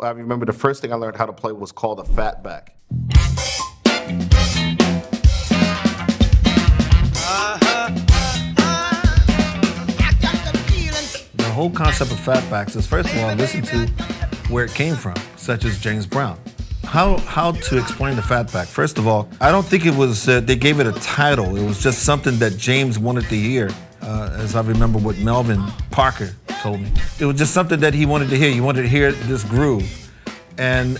I remember the first thing I learned how to play was called a fatback. The whole concept of fatbacks is, first of all, listen to where it came from, such as James Brown. How to explain the fatback? First of all, I don't think it was, they gave it a title. It was just something that James wanted to hear, as I remember what Melvin Parker told me. It was just something that he wanted to hear. He wanted to hear this groove. And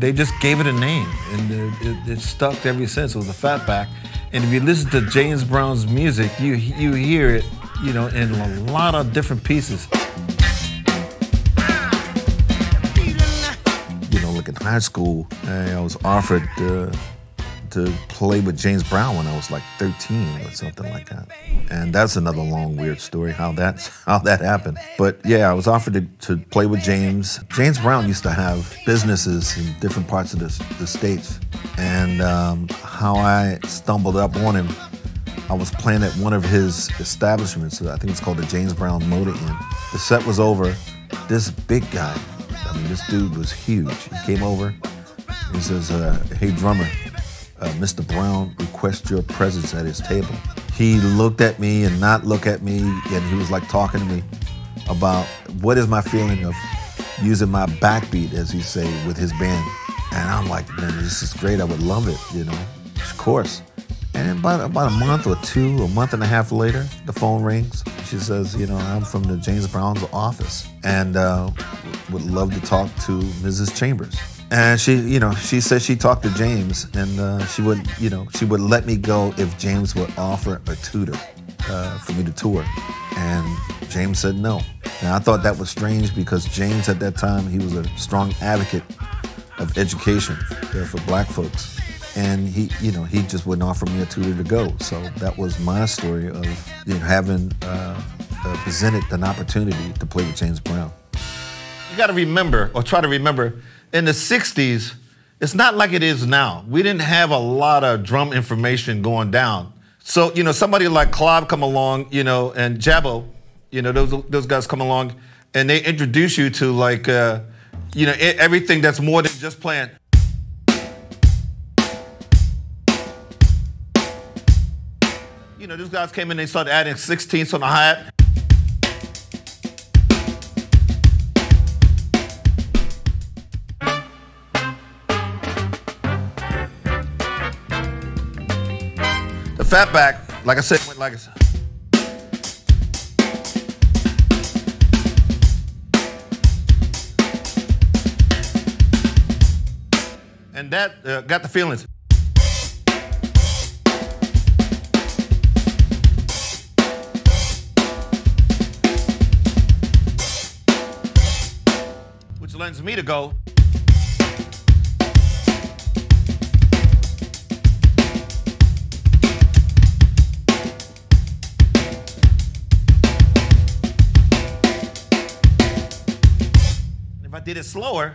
they just gave it a name, and it stuck ever since. It was a fatback. And if you listen to James Brown's music, you hear it, you know, in a lot of different pieces. You know, like in high school, I was offered to play with James Brown when I was like 13 or something like that. And that's another long, weird story, how that happened. But yeah, I was offered to play with James. James Brown used to have businesses in different parts of the States. And how I stumbled up on him, I was playing at one of his establishments. I think it's called the James Brown Motor Inn. The set was over. This big guy, I mean, this dude was huge. He came over, he says, hey drummer, Mr. Brown requests your presence at his table. He looked at me and not look at me, and he was like talking to me about what is my feeling of using my backbeat, as he say, with his band. And I'm like, man, this is great, I would love it, you know, of course. And about a month or two, a month and a half later, the phone rings. She says, you know, I'm from the James Brown's office and would love to talk to Mrs. Chambers. And she said she talked to James, and she would let me go if James would offer a tutor for me to tour. And James said no. Now I thought that was strange because James at that time, he was a strong advocate of education for black folks. And he just wouldn't offer me a tutor to go. So that was my story of having presented an opportunity to play with James Brown. You got to remember, or try to remember, in the 60s, it's not like it is now. We didn't have a lot of drum information going down. So, somebody like Clive come along, and Jabbo, those guys come along, and they introduce you to like, everything that's more than just playing. These guys came in, they started adding 16ths on the hi-hat. The fatback, like I said, went like this. And that got the feelings. Which lends me to go. If I did it slower,